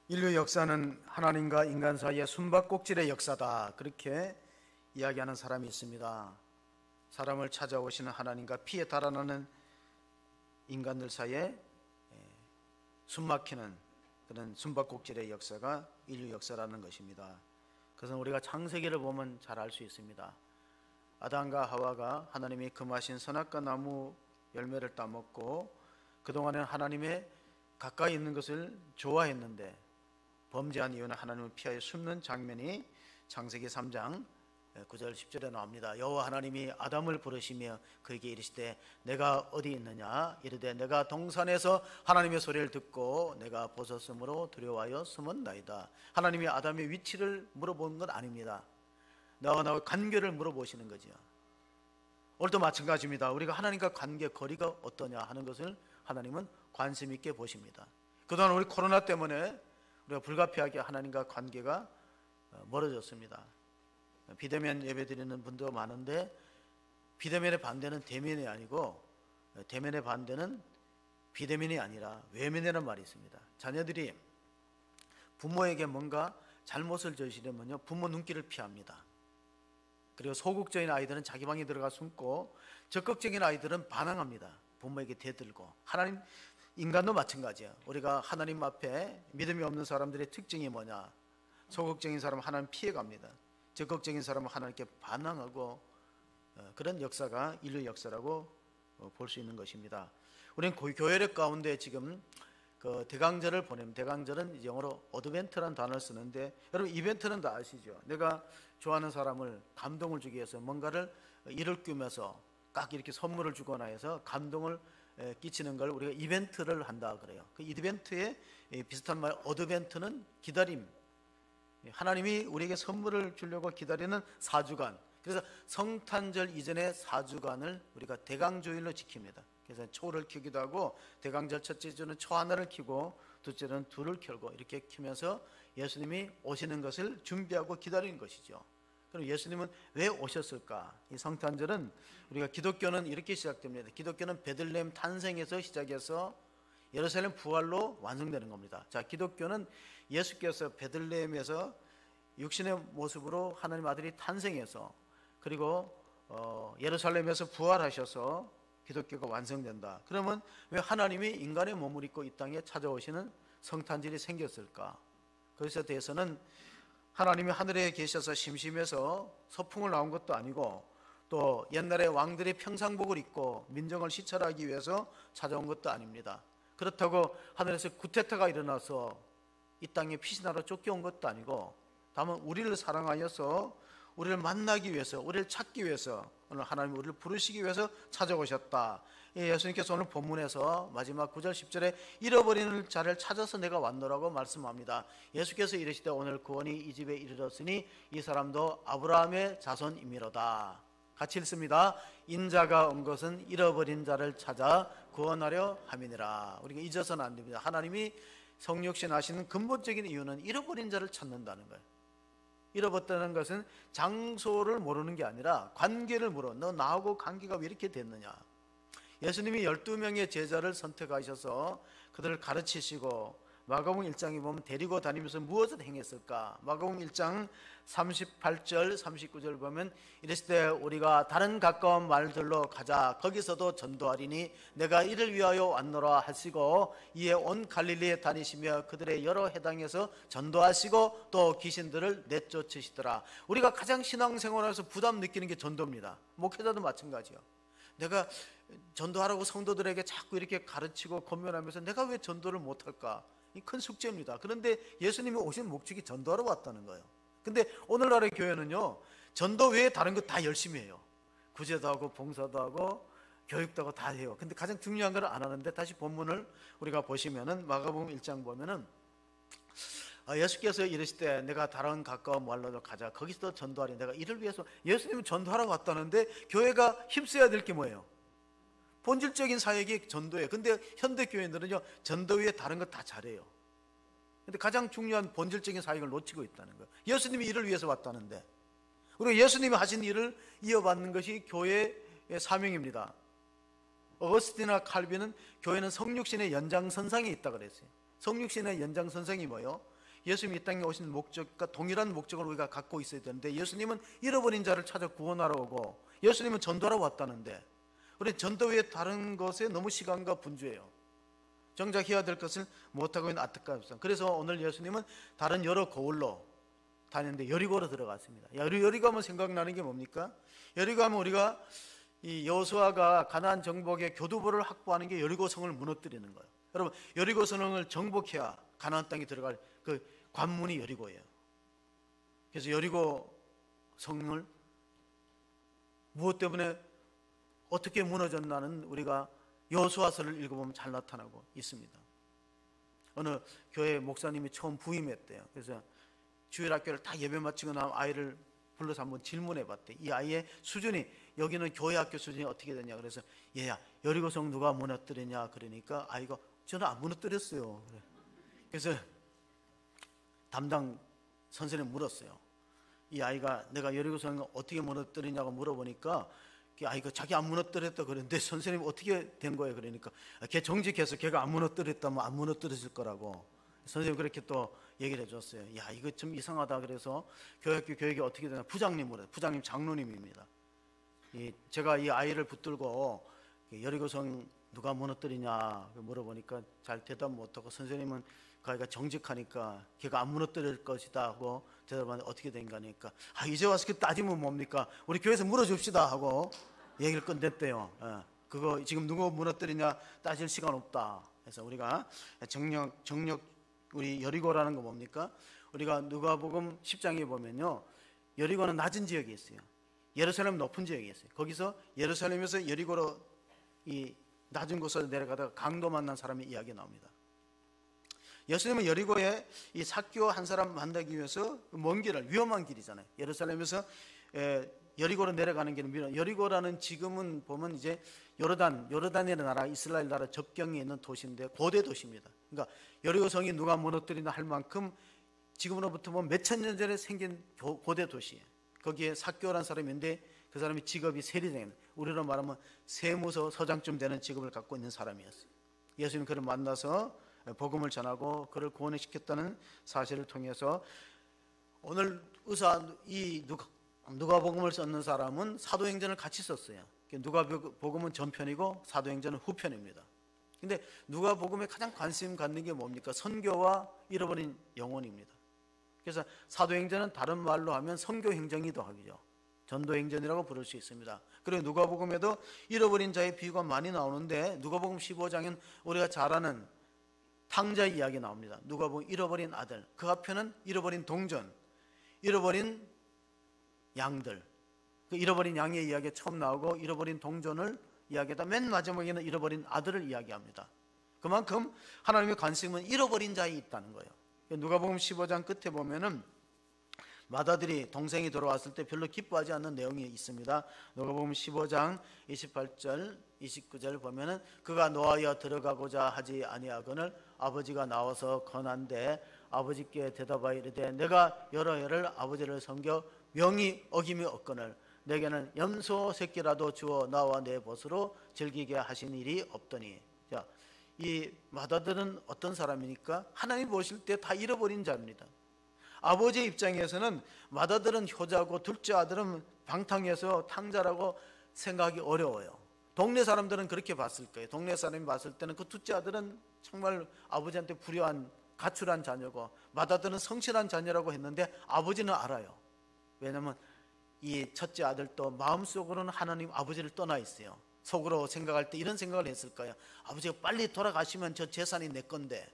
인류 역사는 하나님과 인간 사이의 숨바꼭질의 역사다, 그렇게 이야기하는 사람이 있습니다. 사람을 찾아오시는 하나님과 피에 달아나는 인간들 사이에 숨막히는 그런 숨바꼭질의 역사가 인류 역사라는 것입니다. 그것은 우리가 창세기를 보면 잘 알 수 있습니다. 아담과 하와가 하나님이 금하신 선악과 나무 열매를 따먹고 그동안에는 하나님의 가까이 있는 것을 좋아했는데 범죄한 이유는 하나님을 피하여 숨는 장면이 창세기 3장 9절 10절에 나옵니다. 여호와 하나님이 아담을 부르시며 그에게 이르시되 내가 어디 있느냐 이르되 내가 동산에서 하나님의 소리를 듣고 내가 벗었으므로 두려워하여 숨었나이다. 하나님이 아담의 위치를 물어보는 건 아닙니다. 나와 관계를 물어보시는 거죠. 오늘도 마찬가지입니다. 우리가 하나님과 관계 거리가 어떠냐 하는 것을 하나님은 관심 있게 보십니다. 그동안 우리 코로나 때문에 우리가 불가피하게 하나님과 관계가 멀어졌습니다. 비대면 예배 드리는 분도 많은데 비대면의 반대는 대면이 아니고 대면의 반대는 비대면이 아니라 외면이라는 말이 있습니다. 자녀들이 부모에게 뭔가 잘못을 저지르면요 부모 눈길을 피합니다. 그리고 소극적인 아이들은 자기 방에 들어가 숨고 적극적인 아이들은 반항합니다. 부모에게 대들고. 하나님 인간도 마찬가지예요. 우리가 하나님 앞에 믿음이 없는 사람들의 특징이 뭐냐? 소극적인 사람은 하나님 피해갑니다. 적극적인 사람은 하나님께 반항하고 그런 역사가 인류 역사라고 볼 수 있는 것입니다. 우리는 교회력 가운데 지금 그 대강절을 보내면, 대강절은 영어로 어드벤트라는 단어를 쓰는데 여러분 이벤트는 다 아시죠? 내가 좋아하는 사람을 감동을 주기 위해서 뭔가를 일을 꾸며서 딱 이렇게 선물을 주거나 해서 감동을 끼치는 걸 우리가 이벤트를 한다 그래요. 그 이벤트에 비슷한 말 어드벤트는 기다림, 하나님이 우리에게 선물을 주려고 기다리는 4주간, 그래서 성탄절 이전의 4주간을 우리가 대강조일로 지킵니다. 그래서 초를 켜기도 하고 대강절 첫째 주는 초 하나를 켜고 둘째는 둘을 켜고 이렇게 켜면서 예수님이 오시는 것을 준비하고 기다리는 것이죠. 그럼 예수님은 왜 오셨을까? 이 성탄절은 우리가 기독교는 이렇게 시작됩니다. 기독교는 베들레헴 탄생에서 시작해서 예루살렘 부활로 완성되는 겁니다. 자, 기독교는 예수께서 베들레헴에서 육신의 모습으로 하나님 아들이 탄생해서 그리고 예루살렘에서 부활하셔서 기독교가 완성된다. 그러면 왜 하나님이 인간의 몸을 입고 이 땅에 찾아오시는 성탄절이 생겼을까? 그것에 대해서는 하나님이 하늘에 계셔서 심심해서 서풍을 나온 것도 아니고 또 옛날에 왕들이 평상복을 입고 민정을 시찰하기 위해서 찾아온 것도 아닙니다. 그렇다고 하늘에서 구테타가 일어나서 이 땅에 피신하러 쫓겨온 것도 아니고 다만 우리를 사랑하여서 우리를 만나기 위해서, 우리를 찾기 위해서 오늘 하나님이 우리를 부르시기 위해서 찾아오셨다. 예수님께서 오늘 본문에서 마지막 9절 10절에 잃어버리는 자를 찾아서 내가 왔노라고 말씀합니다. 예수께서 이르시되 오늘 구원이 이 집에 이르렀으니 이 사람도 아브라함의 자손이미로다. 같이 읽습니다. 인자가 온 것은 잃어버린 자를 찾아 구원하려 함이니라. 우리가 잊어서는 안 됩니다. 하나님이 성육신 하시는 근본적인 이유는 잃어버린 자를 찾는다는 거예요. 잃어버렸다는 것은 장소를 모르는 게 아니라 관계를 물어. 너 나하고 관계가 왜 이렇게 됐느냐? 예수님이 12명의 제자를 선택하셔서 그들을 가르치시고 마가복음 1장에 보면 데리고 다니면서 무엇을 행했을까? 마가복음 1장 38절 39절 보면 이랬을 우리가 다른 가까운 말들로 가자. 거기서도 전도하리니 내가 이를 위하여 왔노라 하시고 이에 온 갈릴리에 다니시며 그들의 여러 해당에서 전도하시고 또 귀신들을 내쫓으시더라. 우리가 가장 신앙생활에서 부담 느끼는 게 전도입니다. 목회자도 마찬가지요. 내가 전도하라고 성도들에게 자꾸 이렇게 가르치고 권면하면서 내가 왜 전도를 못할까? 이 큰 숙제입니다. 그런데 예수님이 오신 목적이 전도하러 왔다는 거예요. 근데 오늘날의 교회는요 전도 외에 다른 거 다 열심히 해요. 구제도 하고 봉사도 하고 교육도 하고 다 해요. 근데 가장 중요한 걸 안 하는데 다시 본문을 우리가 보시면은 마가복음 1장 보면은 예수께서 이르실 때 내가 다른 가까운 말로도 가자. 거기서 전도하리. 내가 이를 위해서 예수님은 전도하러 왔다는데 교회가 힘써야 될 게 뭐예요? 본질적인 사역이 전도예요. 근데 현대 교회들은요 전도 외에 다른 거 다 잘해요. 근데 가장 중요한 본질적인 사역을 놓치고 있다는 거예요. 예수님이 이를 위해서 왔다는데 우리가 예수님이 하신 일을 이어받는 것이 교회의 사명입니다. 어거스틴이나 칼빈은 교회는 성육신의 연장선상에 있다 그랬어요. 성육신의 연장선상이 뭐예요? 예수님이 이 땅에 오신 목적과 동일한 목적을 우리가 갖고 있어야 되는데, 예수님은 잃어버린 자를 찾아 구원하러 오고 예수님은 전도하러 왔다는데 우리 전도 외에 다른 것에 너무 시간과 분주해요. 정작 해야 될 것을 못하고 있는 안타까움입니다. 그래서 오늘 예수님은 다른 여러 거울로 다녔는데 여리고로 들어갔습니다. 여리고 하면 생각나는 게 뭡니까? 여리고 하면 우리가 이 여호수아가 가나안 정복의 교두보를 확보하는 게 여리고성을 무너뜨리는 거예요. 여러분, 여리고성을 정복해야 가나안 땅에 들어갈 그 관문이 여리고예요. 그래서 여리고성을 무엇 때문에 어떻게 무너졌나는 우리가 여호수아서를 읽어보면 잘 나타나고 있습니다. 어느 교회 목사님이 처음 부임했대요. 그래서 주일학교를 다 예배 마치고 나면 아이를 불러서 한번 질문해 봤대. 이 아이의 수준이, 여기는 교회 학교 수준이 어떻게 되냐. 그래서 얘야, 여리고성 누가 무너뜨렸냐. 그러니까 아이가 저는 안 무너뜨렸어요. 그래서 담당 선생님 물었어요. 이 아이가 내가 여리고성 어떻게 무너뜨리냐고 물어보니까 아이가 자기 안 무너뜨렸다 그랬는데 선생님 어떻게 된 거예요? 그러니까 걔 정직해서 걔가 안 무너뜨렸다면 안 무너뜨렸을 거라고 선생님 그렇게 또 얘기를 해줬어요. 야, 이거 좀 이상하다. 그래서 교회학교 교육이 어떻게 되나 부장님으로, 부장님 장로님입니다. 제가 이 아이를 붙들고 여리고성 누가 무너뜨리냐 물어보니까 잘 대답 못하고 선생님은 그 아이가 정직하니까 걔가 안 무너뜨릴 것이다 하고 대답하는데 어떻게 된가 하니까 이제 와서 그 따지면 뭡니까? 우리 교회에서 물어줍시다 하고 얘기를 끝냈대요. 그거 지금 누구 무너뜨리냐 따질 시간 없다. 그래서 우리가 정력 우리 여리고라는 거 뭡니까? 우리가 누가복음 10장에 보면요, 여리고는 낮은 지역이 있어요. 예루살렘 높은 지역이 있어요. 거기서 예루살렘에서 여리고로 이 낮은 곳으로 내려가다가 강도 만난 사람의 이야기 나옵니다. 예수님은 여리고에 이 삭개오 한 사람 만나기 위해서 먼 길을, 위험한 길이잖아요. 예루살렘에서 여리고로 내려가는 길은 위험. 여리고라는 지금은 보면 이제 요르단이라는 나라, 이스라엘 나라 접경에 있는 도시인데 고대 도시입니다. 그러니까 여리고성이 누가 무너뜨리나 할 만큼 지금으로부터 뭐 몇천 년 전에 생긴 고대 도시예요. 거기에 삭개오라는 사람이 있는데 그 사람이 직업이 세리장이에요. 우리로 말하면 세무서 서장쯤 되는 직업을 갖고 있는 사람이었어요. 예수님 그를 만나서 복음을 전하고 그를 구원시켰다는 사실을 통해서 오늘 이 누가복음을 썼는 사람은 사도행전을 같이 썼어요. 누가복음은 전편이고 사도행전은 후편입니다. 근데 누가복음에 가장 관심 갖는 게 뭡니까? 선교와 잃어버린 영혼입니다. 그래서 사도행전은 다른 말로 하면 선교행전이기도 하죠. 전도행전이라고 부를 수 있습니다. 그리고 누가복음에도 잃어버린 자의 비유가 많이 나오는데 누가복음 15장엔 우리가 잘 아는 탕자의 이야기 나옵니다. 누가복음 잃어버린 아들, 그 앞에는 잃어버린 동전, 잃어버린 양들, 그 잃어버린 양의 이야기가 처음 나오고 잃어버린 동전을 이야기하다 맨 마지막에는 잃어버린 아들을 이야기합니다. 그만큼 하나님의 관심은 잃어버린 자에 있다는 거예요. 누가복음 15장 끝에 보면은 맏아들이 동생이 돌아왔을 때 별로 기뻐하지 않는 내용이 있습니다. 누가복음 15장 28절 29절 보면은 그가 노하여 들어가고자 하지 아니하거늘 아버지가 나와서 권한대 아버지께 대답하여 이르되 내가 여러 해를 아버지를 섬겨 명이 어김이 없거늘 내게는 염소 새끼라도 주어 나와 내 벗으로 즐기게 하신 일이 없더니. 자, 이 맏아들은 어떤 사람이니까 하나님 보실 때 다 잃어버린 자입니다. 아버지의 입장에서는 맏아들은 효자고 둘째 아들은 방탕해서 탕자라고 생각하기 어려워요. 동네 사람들은 그렇게 봤을 거예요. 동네 사람이 봤을 때는 그 둘째 아들은 정말 아버지한테 불효한 가출한 자녀고 맏아들은 성실한 자녀라고 했는데 아버지는 알아요. 왜냐하면 이 첫째 아들도 마음속으로는 하나님 아버지를 떠나 있어요. 속으로 생각할 때 이런 생각을 했을 거예요. 아버지가 빨리 돌아가시면 저 재산이 내 건데.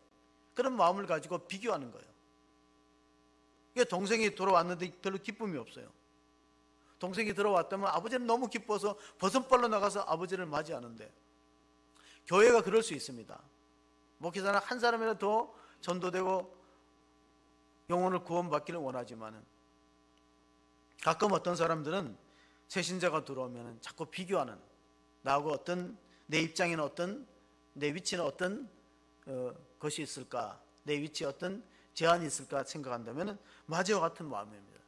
그런 마음을 가지고 비교하는 거예요. 동생이 돌아왔는데 별로 기쁨이 없어요. 동생이 들어왔다면 아버지는 너무 기뻐서 버선발로 나가서 아버지를 맞이하는데 교회가 그럴 수 있습니다. 목회자는 한 사람이라도 더 전도되고 영혼을 구원받기를 원하지만은 가끔 어떤 사람들은 새신자가 들어오면 자꾸 비교하는, 나하고 어떤 내 입장에는 어떤, 내 위치는 어떤 것이 있을까, 내 위치에 어떤 제한이 있을까 생각한다면 마지와 같은 마음입니다.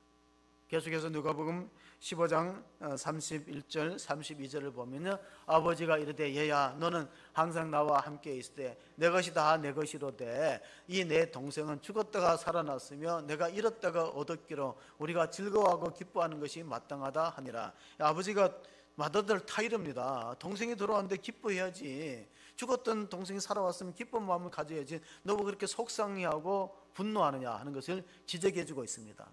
계속해서 누가복음 15장 31절 32절을 보면요, 아버지가 이르되 얘야 너는 항상 나와 함께 있을 때 내 것이 다 내 것이로되 이 내 동생은 죽었다가 살아났으며 내가 잃었다가 얻었기로 우리가 즐거워하고 기뻐하는 것이 마땅하다 하니라. 아버지가 맏아들 타이릅니다. 동생이 돌아왔는데 기뻐해야지. 죽었던 동생이 살아왔으면 기쁜 마음을 가져야지. 너 왜 그렇게 속상해하고 분노하느냐 하는 것을 지적해 주고 있습니다.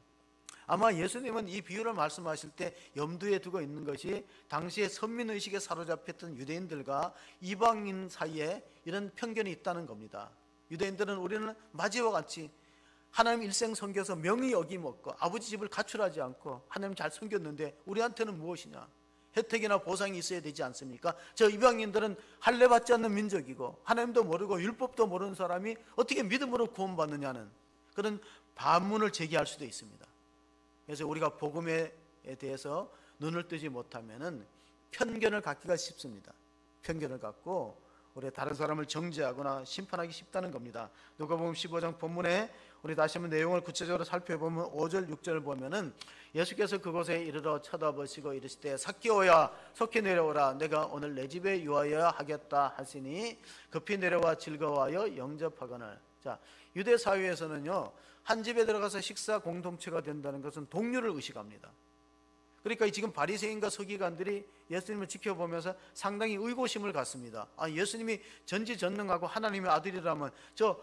아마 예수님은 이 비유를 말씀하실 때 염두에 두고 있는 것이 당시에 선민의식에 사로잡혔던 유대인들과 이방인 사이에 이런 편견이 있다는 겁니다. 유대인들은 우리는 마지와 같이 하나님 일생 섬겨서 명의 어김없고 아버지 집을 가출하지 않고 하나님 잘 섬겼는데 우리한테는 무엇이냐? 혜택이나 보상이 있어야 되지 않습니까? 저 이방인들은 할례받지 않는 민족이고 하나님도 모르고 율법도 모르는 사람이 어떻게 믿음으로 구원받느냐는 그런 반문을 제기할 수도 있습니다. 그래서 우리가 복음에 대해서 눈을 뜨지 못하면은 편견을 갖기가 쉽습니다. 편견을 갖고 우리 다른 사람을 정죄하거나 심판하기 쉽다는 겁니다. 누가복음 15장 본문에 우리 다시 한번 내용을 구체적으로 살펴보면 5절 6절을 보면은 예수께서 그곳에 이르러 쳐다보시고 이르시되 삭개오야 속히 내려오라 내가 오늘 내 집에 유하여야 하겠다 하시니 급히 내려와 즐거워하여 영접하거늘. 자, 유대 사회에서는요 한 집에 들어가서 식사 공동체가 된다는 것은 동료를 의식합니다. 그러니까 지금 바리새인과 서기관들이 예수님을 지켜보면서 상당히 의구심을 갖습니다. 아, 예수님이 전지전능하고 하나님의 아들이라면 저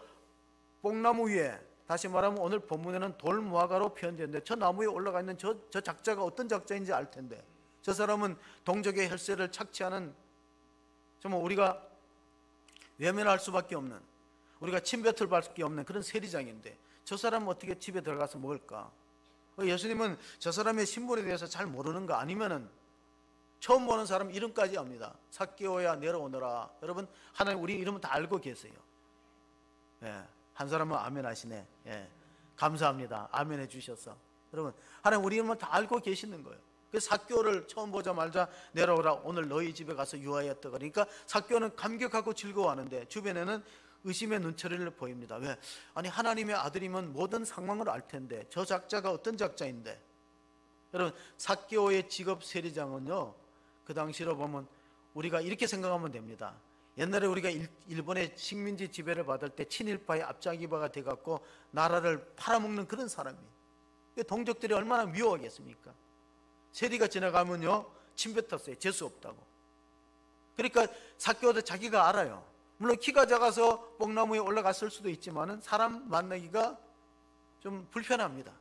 뽕나무 위에, 다시 말하면 오늘 본문에는 돌무화과로 표현되는데 저 나무에 올라가 있는 저 작자가 어떤 작자인지 알 텐데 저 사람은 동족의 혈세를 착취하는 정말 우리가 외면할 수밖에 없는, 우리가 침뱉을 수밖에 없는 그런 세리장인데 저 사람은 어떻게 집에 들어가서 먹을까? 예수님은 저 사람의 신분에 대해서 잘 모르는 거 아니면은 처음 보는 사람 이름까지 압니다. 삭개오야 내려오너라. 여러분 하나님 우리 이름은 다 알고 계세요. 예, 한 사람은 아멘 하시네. 예, 감사합니다. 아멘 해주셔서. 여러분 하나님 우리 이름은 다 알고 계시는 거예요. 그 삭개오를 처음 보자마자 내려오라 오늘 너희 집에 가서 유하였다. 그러니까 삭개오는 감격하고 즐거워하는데 주변에는 의심의 눈초리를 보입니다. 왜? 아니 하나님의 아들이면 모든 상황을 알 텐데 저 작자가 어떤 작자인데. 여러분 삭개오의 직업 세리장은요 그 당시로 보면 우리가 이렇게 생각하면 됩니다. 옛날에 우리가 일본의 식민지 지배를 받을 때 친일파의 앞장이바가 돼갖고 나라를 팔아먹는 그런 사람이에요. 동족들이 얼마나 미워하겠습니까? 세리가 지나가면요 침 뱉었어요. 재수 없다고. 그러니까 삭개오도 자기가 알아요. 물론 키가 작아서 뽕나무에 올라갔을 수도 있지만 사람 만나기가 좀 불편합니다.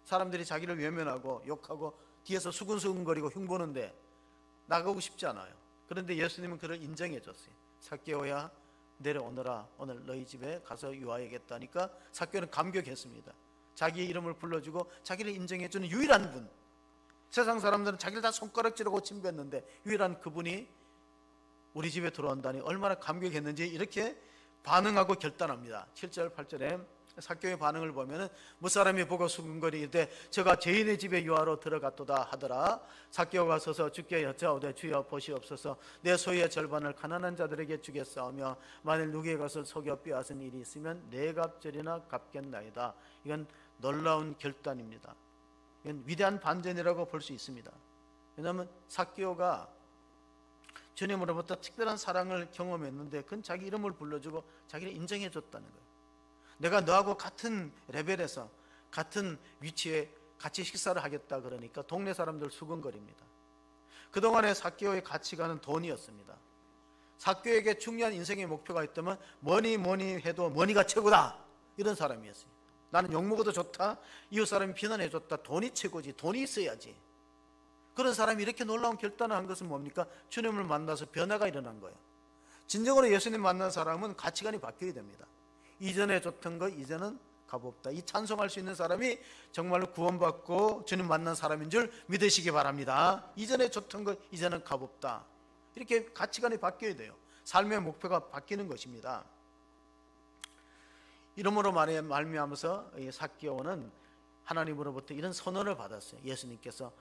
사람들이 자기를 외면하고 욕하고 뒤에서 수근수근거리고 흉보는데 나가고 싶지 않아요. 그런데 예수님은 그를 인정해 줬어요. 삭개오야 내려오너라 오늘 너희 집에 가서 유하야겠다니까 삭개오는 감격했습니다. 자기의 이름을 불러주고 자기를 인정해 주는 유일한 분. 세상 사람들은 자기를 다 손가락질하고 침뱉는데 유일한 그분이 우리 집에 들어온다니 얼마나 감격했는지 이렇게 반응하고 결단합니다. 7절 8절에 삭개오의 반응을 보면은 무사람이 보고 수근거리되 저가 죄인의 집에 유하러 들어갔도다 하더라. 삭개오가 서서 주께 여짜오되 주여 보시옵소서 내 소유의 절반을 가난한 자들에게 주겠사오며 만일 누구의 것을 속여 빼앗은 일이 있으면 네 갑절이나 갚겠나이다. 이건 놀라운 결단입니다. 이건 위대한 반전이라고 볼 수 있습니다. 왜냐하면 삭개오가 주님으로부터 특별한 사랑을 경험했는데 그건 자기 이름을 불러주고 자기를 인정해 줬다는 거예요. 내가 너하고 같은 레벨에서 같은 위치에 같이 식사를 하겠다 그러니까 동네 사람들 수근거립니다. 그동안의 삭개오의 가치관은 돈이었습니다. 삭개오에게 중요한 인생의 목표가 있다면 뭐니 해도 머니가 최고다 이런 사람이었어요. 나는 욕먹어도 좋다, 이웃 사람이 비난해 줬다, 돈이 최고지, 돈이 있어야지. 그런 사람이 이렇게 놀라운 결단을 한 것은 뭡니까? 주님을 만나서 변화가 일어난 거예요. 진정으로 예수님 만난 사람은 가치관이 바뀌어야 됩니다. 이전에 줬던 거 이제는 값없다. 이 찬송할 수 있는 사람이 정말로 구원받고 주님 만난 사람인 줄 믿으시기 바랍니다. 이전에 줬던 거 이제는 값없다. 이렇게 가치관이 바뀌어야 돼요. 삶의 목표가 바뀌는 것입니다. 이러므로 말미암아서 삭개오는 하나님으로부터 이런 선언을 받았어요. 예수님께서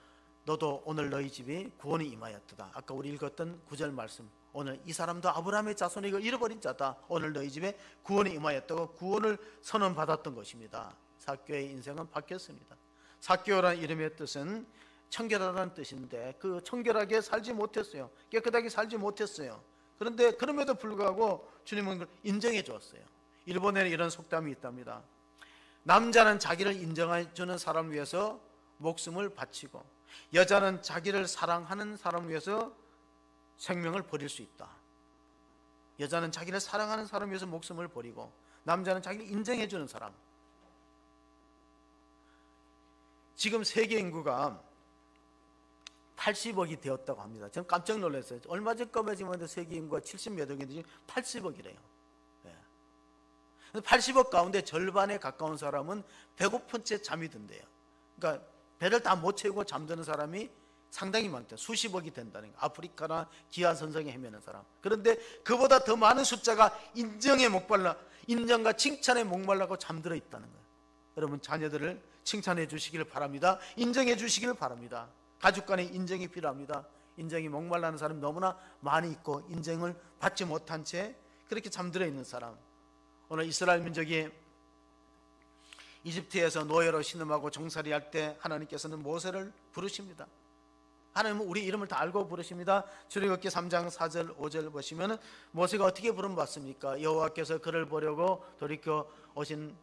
너도 오늘 너희 집이 구원이 임하였도다. 아까 우리 읽었던 9절 말씀, 오늘 이 사람도 아브라함의 자손이고 잃어버린 자다. 오늘 너희 집에 구원이 임하였다고 구원을 선언받았던 것입니다. 삭개오의 인생은 바뀌었습니다. 삭개오라는 이름의 뜻은 청결하다는 뜻인데 그 청결하게 살지 못했어요. 깨끗하게 살지 못했어요. 그런데 그럼에도 불구하고 주님은 그걸 인정해 주었어요. 일본에는 이런 속담이 있답니다. 남자는 자기를 인정해 주는 사람을 위해서 목숨을 바치고 여자는 자기를 사랑하는 사람을 위해서 생명을 버릴 수 있다. 여자는 자기를 사랑하는 사람을 위해서 목숨을 버리고 남자는 자기를 인정해 주는 사람. 지금 세계 인구가 80억이 되었다고 합니다. 저는 깜짝 놀랐어요. 얼마 전까지만 세계 인구가 70몇 억인데 80억이래요. 네. 80억 가운데 절반에 가까운 사람은 배고픈 채 잠이 든대요. 그러니까 배를 다 못 채우고 잠드는 사람이 상당히 많대요. 수십억이 된다는 거. 아프리카나 기하선상에 헤매는 사람. 그런데 그보다 더 많은 숫자가 인정에 목말라, 인정과 칭찬에 목말라고 잠들어 있다는 거예요. 여러분 자녀들을 칭찬해 주시기를 바랍니다. 인정해 주시기를 바랍니다. 가족 간의 인정이 필요합니다. 인정이 목말라는 사람이 너무나 많이 있고 인정을 받지 못한 채 그렇게 잠들어 있는 사람. 오늘 이스라엘 민족이 이집트에서 노예로 신음하고 종살이 할 때 하나님께서는 모세를 부르십니다. 하나님은 우리 이름을 다 알고 부르십니다. 출애굽기 3장 4절 5절 보시면 모세가 어떻게 부름 받습니까? 여호와께서 그를 보려고 돌이켜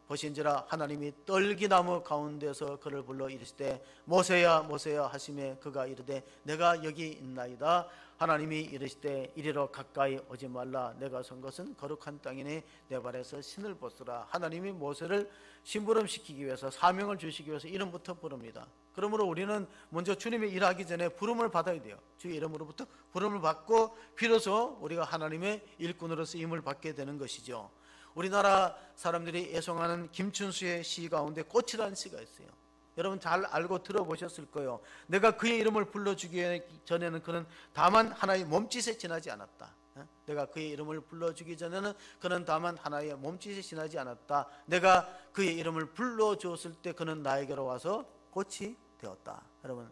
보신지라 하나님이 떨기나무 가운데서 그를 불러 이르시되 모세야 모세야 하시매 그가 이르되 내가 여기 있나이다. 하나님이 이르시되 이리로 가까이 오지 말라. 내가 선 것은 거룩한 땅이니 내 발에서 신을 벗으라. 하나님이 모세를 심부름시키기 위해서 사명을 주시기 위해서 이름부터 부릅니다. 그러므로 우리는 먼저 주님의 일하기 전에 부름을 받아야 돼요. 주의 이름으로부터 부름을 받고 비로소 우리가 하나님의 일꾼으로 쓰임을 받게 되는 것이죠. 우리나라 사람들이 애송하는 김춘수의 시 가운데 꽃이라는 시가 있어요. 여러분 잘 알고 들어보셨을 거예요. 내가 그의 이름을 불러주기 전에는 그는 다만 하나의 몸짓에 지나지 않았다. 내가 그의 이름을 불러주기 전에는 그는 다만 하나의 몸짓에 지나지 않았다. 내가 그의 이름을 불러주었을 때 그는 나에게로 와서 꽃이 되었다. 여러분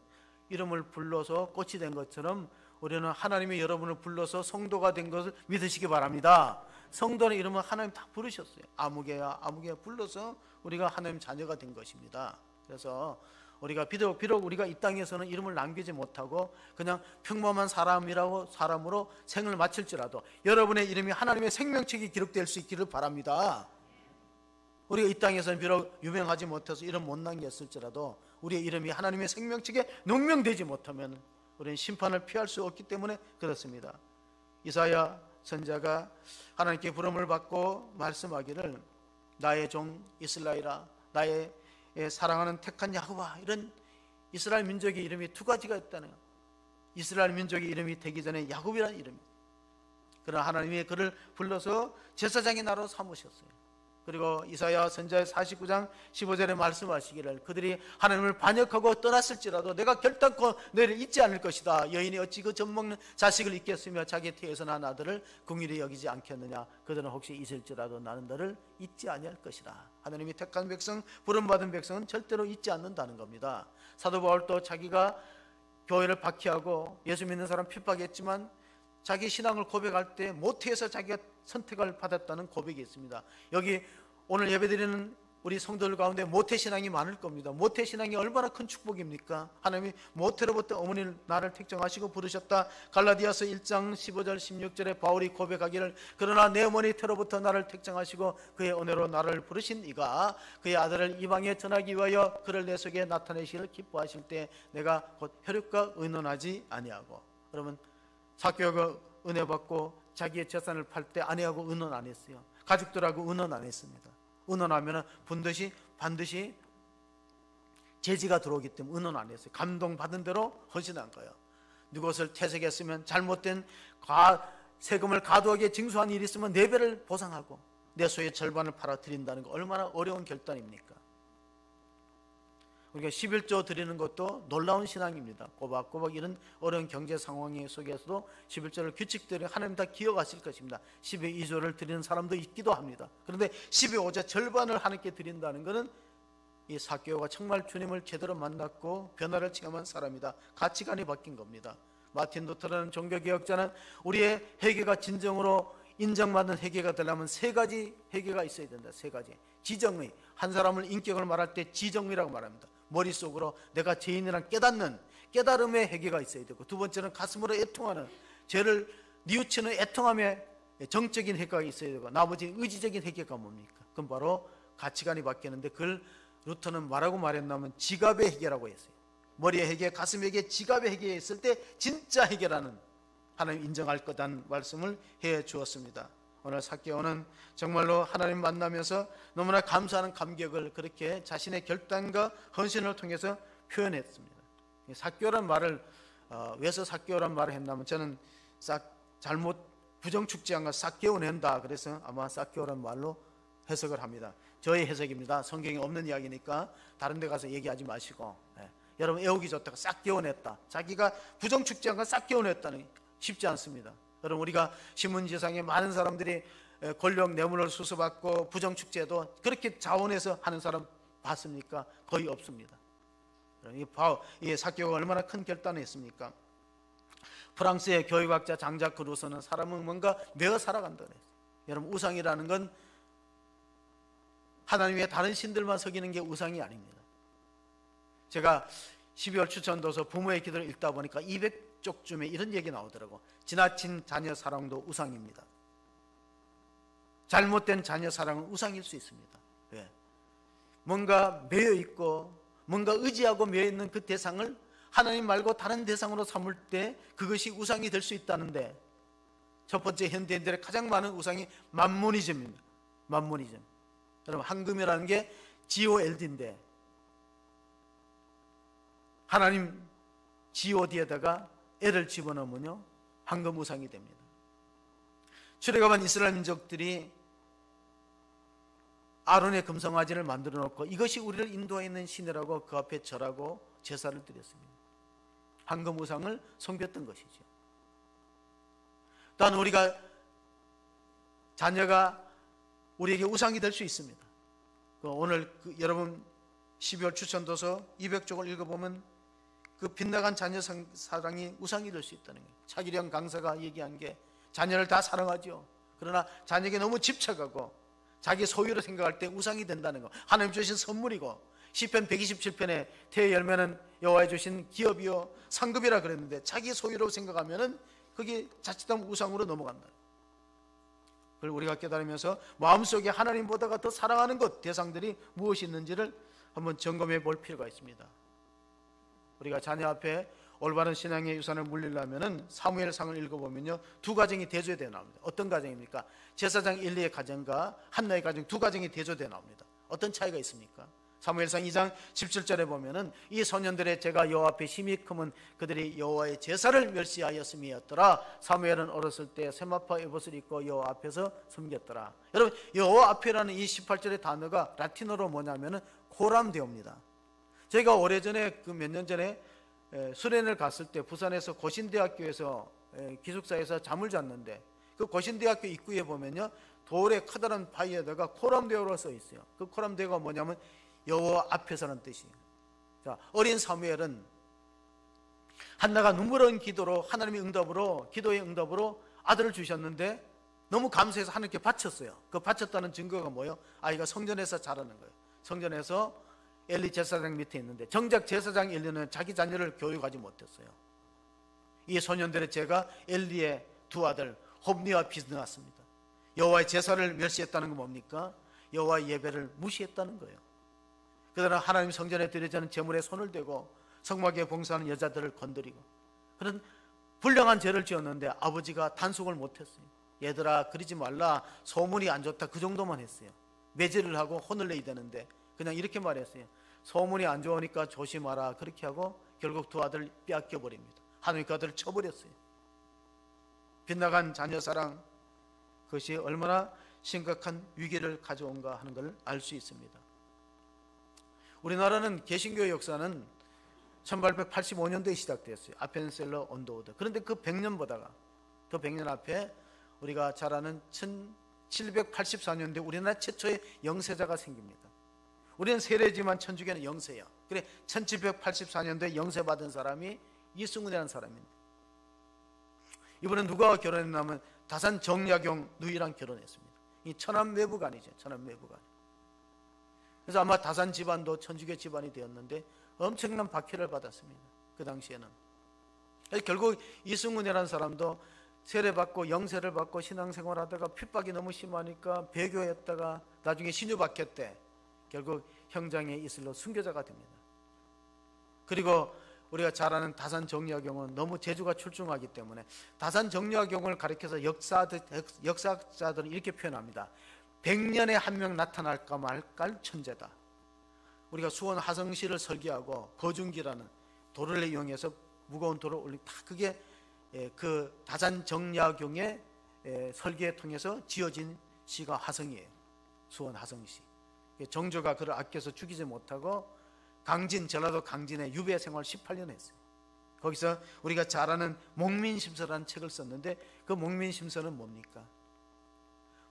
이름을 불러서 꽃이 된 것처럼 우리는 하나님이 여러분을 불러서 성도가 된 것을 믿으시기 바랍니다. 성도는 이름을 하나님 다 부르셨어요. 아무개야 아무개 불러서 우리가 하나님 자녀가 된 것입니다. 그래서 우리가 비록 우리가 이 땅에서는 이름을 남기지 못하고 그냥 평범한 사람으로 생을 마칠지라도 여러분의 이름이 하나님의 생명책에 기록될 수 있기를 바랍니다. 우리가 이 땅에서는 비록 유명하지 못해서 이름 못 남겼을지라도 우리의 이름이 하나님의 생명책에 농명되지 못하면 우리는 심판을 피할 수 없기 때문에 그렇습니다. 이사야 선지자가 하나님께 부름을 받고 말씀하기를 나의 종 이스라엘아 나의 사랑하는 택한 야훼와 이런 이스라엘 민족의 이름이 두 가지가 있다는 거예요. 이스라엘 민족의 이름이 되기 전에 야곱이라는 이름이. 그러나 하나님이 그를 불러서 제사장의 나라로 삼으셨어요. 그리고 이사야 선지자의 49장 15절에 말씀하시기를 그들이 하나님을 반역하고 떠났을지라도 내가 결단코 너희를 잊지 않을 것이다. 여인이 어찌 그 젖먹는 자식을 잊겠으며 자기 태에서 난 아들을 긍휼히 여기지 않겠느냐. 그들은 혹시 잊을지라도 나는 너를 잊지 아니할 것이다. 하나님이 택한 백성 부름받은 백성은 절대로 잊지 않는다는 겁니다. 사도 바울도 자기가 교회를 박해하고 예수 믿는 사람 핍박했지만 자기 신앙을 고백할 때 모태에서 자기가 선택을 받았다는 고백이 있습니다. 여기 오늘 예배드리는 우리 성도들 가운데 모태신앙이 많을 겁니다. 모태신앙이 얼마나 큰 축복입니까? 하나님이 모태로부터 어머니를 나를 택정하시고 부르셨다. 갈라디아서 1장 15절 16절에 바울이 고백하기를 그러나 내 어머니 태로부터 나를 택정하시고 그의 은혜로 나를 부르신 이가 그의 아들을 이방에 전하기 위하여 그를 내 속에 나타내시기를 기뻐하실 때 내가 곧 혈육과 의논하지 아니하고. 여러분 삭개오가 은혜 받고 자기의 재산을 팔 때 아내하고 의논 안 했어요. 가족들하고 의논 안 했습니다. 의논하면 반드시 제지가 들어오기 때문에 의논 안 했어요. 감동받은 대로 헌신한 거예요. 누구를 퇴색했으면 잘못된 세금을 과도하게 징수한 일이 있으면 4배를 보상하고 내 소유의 절반을 팔아드린다는 거 얼마나 어려운 결단입니까? 우리가 11조 드리는 것도 놀라운 신앙입니다. 꼬박꼬박 이런 어려운 경제 상황 속에서도 11조를 규칙대로 하나님 다 기억하실 것입니다. 12조를 드리는 사람도 있기도 합니다. 그런데 12조의 절반을 하나님께 드린다는 것은 이 삭개오가 정말 주님을 제대로 만났고 변화를 체험한 사람이다. 가치관이 바뀐 겁니다. 마틴 루터라는 종교개혁자는 우리의 회개가 진정으로 인정받는 회개가 되려면 3가지 회개가 있어야 된다. 3가지. 지정의, 한 사람을 인격을 말할 때 지정의라고 말합니다. 머릿속으로 내가 죄인이란 깨달음의 회개가 있어야 되고, 두 번째는 가슴으로 애통하는, 죄를 뉘우치는 애통함의 정적인 회개가 있어야 되고, 나머지 의지적인 회개가 뭡니까? 그건 바로 가치관이 바뀌는데, 그걸 루터는 뭐라고 말했냐면 지갑의 회개라고 했어요. 머리의 회개, 가슴의 회개, 지갑의 회개했을 때 진짜 회개라는, 하나님 인정할 거다는 말씀을 해 주었습니다. 오늘 삭개오는 정말로 하나님 만나면서 너무나 감사하는 감격을 그렇게 자신의 결단과 헌신을 통해서 표현했습니다. 삭개오란 말을 왜서 삭개오란 말을 했냐면, 저는 잘못 부정축제한 거 삭개오낸다, 그래서 아마 삭개오란 말로 해석을 합니다. 저의 해석입니다. 성경에 없는 이야기니까 다른 데 가서 얘기하지 마시고, 여러분 애우기 좋다고 삭개오냈다, 자기가 부정축제한 거 삭개오냈다는, 쉽지 않습니다. 여러분, 우리가 신문지상에 많은 사람들이 권력 뇌물을 수수받고 부정축제도 그렇게 자원해서 하는 사람 봤습니까? 거의 없습니다. 이 삭개오가 얼마나 큰 결단을 했습니까? 프랑스의 교육학자 장자크 루소는 사람은 뭔가 매어 살아간다고 했어요. 여러분, 우상이라는 건 하나님의 다른 신들만 섬기는 게 우상이 아닙니다. 제가 12월 추천도서 부모의 기도를 읽다 보니까 200쪽쯤에 이런 얘기 나오더라고. 지나친 자녀 사랑도 우상입니다. 잘못된 자녀 사랑은 우상일 수 있습니다. 왜? 뭔가 매여 있고 뭔가 의지하고 매여 있는 그 대상을 하나님 말고 다른 대상으로 삼을 때 그것이 우상이 될 수 있다는데, 첫 번째 현대인들의 가장 많은 우상이 만모니즘입니다. 만모니즘. 여러분, 황금이라는 게 GOLD인데 하나님 GOD에다가 L을 집어넣으면요 황금 우상이 됩니다. 출애굽한 이스라엘 민족들이 아론의 금송아지를 만들어 놓고 이것이 우리를 인도해 있는 신이라고 그 앞에 절하고 제사를 드렸습니다. 황금 우상을 섬겼던 것이죠. 또한 우리가 자녀가 우리에게 우상이 될 수 있습니다. 오늘 여러분 12월 추천도서 200쪽을 읽어보면 그 빗나간 자녀 사랑이 우상이 될 수 있다는 거예요. 차기령 강사가 얘기한 게, 자녀를 다 사랑하죠. 그러나 자녀에게 너무 집착하고 자기 소유로 생각할 때 우상이 된다는 거. 하나님 주신 선물이고, 시편 127편에 태의 열매는 여호와의 주신 기업이요 상급이라 그랬는데 자기 소유로 생각하면은 그게 자칫하면 우상으로 넘어간다. 그걸 우리가 깨달으면서 마음속에 하나님보다가 더 사랑하는 것, 대상들이 무엇이 있는지를 한번 점검해 볼 필요가 있습니다. 우리가 자녀 앞에 올바른 신앙의 유산을 물리려면 사무엘상을 읽어보면요 두 가정이 대조되어 나옵니다. 어떤 가정입니까? 제사장 엘리의 가정과 한나의 가정, 두 가정이 대조되어 나옵니다. 어떤 차이가 있습니까? 사무엘상 2장 17절에 보면은 이 소년들의 죄가 여호와 앞에 심히 크면 그들이 여호와의 제사를 멸시하였음이었더라. 사무엘은 어렸을 때 세마파 에봇을 입고 여호와 앞에서 섬겼더라. 여러분, 여호와 앞에라는 이 18절의 단어가 라틴어로 뭐냐면은 코람데오입니다. 제가 오래전에 그 몇 년 전에 수련을 갔을 때 부산에서 고신대학교에서 기숙사에서 잠을 잤는데, 그 고신대학교 입구에 보면요 돌에 커다란 바위에다가 코람데오로 써 있어요. 그 코람데오가 뭐냐면 여호와 앞에서라는 뜻이에요. 자, 어린 사무엘은 한나가 눈물은 기도로 하나님의 응답으로, 기도의 응답으로 아들을 주셨는데 너무 감사해서 하나님께 바쳤어요. 그 바쳤다는 증거가 뭐예요? 아이가 성전에서 자라는 거예요. 성전에서 엘리 제사장 밑에 있는데, 정작 제사장 엘리는 자기 자녀를 교육하지 못했어요. 이 소년들의 죄가 엘리의 두 아들 홉니와 비스나왔습니다. 여호와의 제사를 멸시했다는 건 뭡니까? 여호와의 예배를 무시했다는 거예요. 그러나 하나님 성전에 드려지는 제물에 손을 대고 성막에 봉사하는 여자들을 건드리고 그런 불량한 죄를 지었는데 아버지가 단속을 못했어요. 얘들아 그러지 말라, 소문이 안 좋다, 그 정도만 했어요. 매질을 하고 혼을 내야 되는데 그냥 이렇게 말했어요. 소문이 안 좋으니까 조심하라, 그렇게 하고 결국 두 아들 빼앗겨 버립니다. 하나님 그 아들을 쳐버렸어요. 빗나간 자녀 사랑, 그것이 얼마나 심각한 위기를 가져온가 하는 걸 알 수 있습니다. 우리나라는 개신교의 역사는 1885년도에 시작되었어요. 아펜셀러 온도우드. 그런데 그 100년보다가 그 100년 앞에 우리가 잘 아는 1784년도에 우리나라 최초의 영세자가 생깁니다. 우리는 세례지만 천주교는 영세야. 그래 1784년도에 영세 받은 사람이 이승훈이라는 사람입니다. 이분은 누가 결혼했냐면 다산 정약용 누이랑 결혼했습니다. 이 천안 외부간이죠. 천안 외부간. 그래서 아마 다산 집안도 천주교 집안이 되었는데 엄청난 박해를 받았습니다. 그 당시에는. 결국 이승훈이라는 사람도 세례받고 영세를 받고 신앙생활하다가 핍박이 너무 심하니까 배교했다가 나중에 신유박해 때 결국 형장의 이슬로 순교자가 됩니다. 그리고 우리가 잘 아는 다산정리화경은 너무 재주가 출중하기 때문에 다산정리화경을 가리켜서 역사자들은 이렇게 표현합니다. 100년에 한 명 나타날까 말까 천재다. 우리가 수원 화성시를 설계하고 거중기라는 돌을 이용해서 무거운 돌을 올린 다 그게 그 다산정리화경의 설계에 통해서 지어진 시가 화성이에요. 수원 화성시. 정조가 그를 아껴서 죽이지 못하고 강진, 전라도 강진에 유배 생활 18년 했어요. 거기서 우리가 잘 아는 목민심서라는 책을 썼는데 그 목민심서는 뭡니까?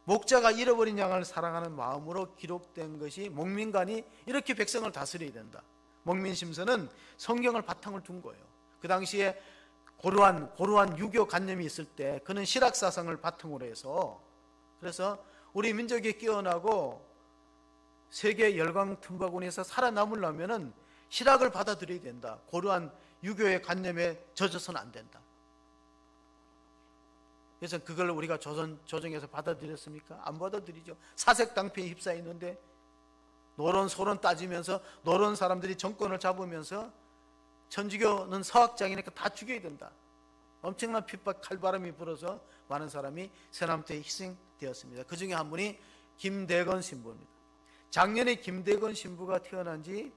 목자가 잃어버린 양을 사랑하는 마음으로 기록된 것이 목민관이 이렇게 백성을 다스려야 된다. 목민심서는 성경을 바탕을 둔 거예요. 그 당시에 고루한 유교 관념이 있을 때 그는 실학사상을 바탕으로 해서 그래서 우리 민족이 깨어나고 세계 열강틈바구니에서 살아남으려면은 실학을 받아들여야 된다. 고루한 유교의 관념에 젖어서는 안 된다. 그래서 그걸 우리가 조정에서 받아들였습니까? 안 받아들이죠. 사색당패에 휩싸여 있는데 노론 소론 따지면서 노론 사람들이 정권을 잡으면서 천주교는 서학장이니까 다 죽여야 된다. 엄청난 핍박 칼바람이 불어서 많은 사람이 세남태에 희생되었습니다. 그 중에 한 분이 김대건 신부입니다. 작년에 김대건 신부가 태어난 지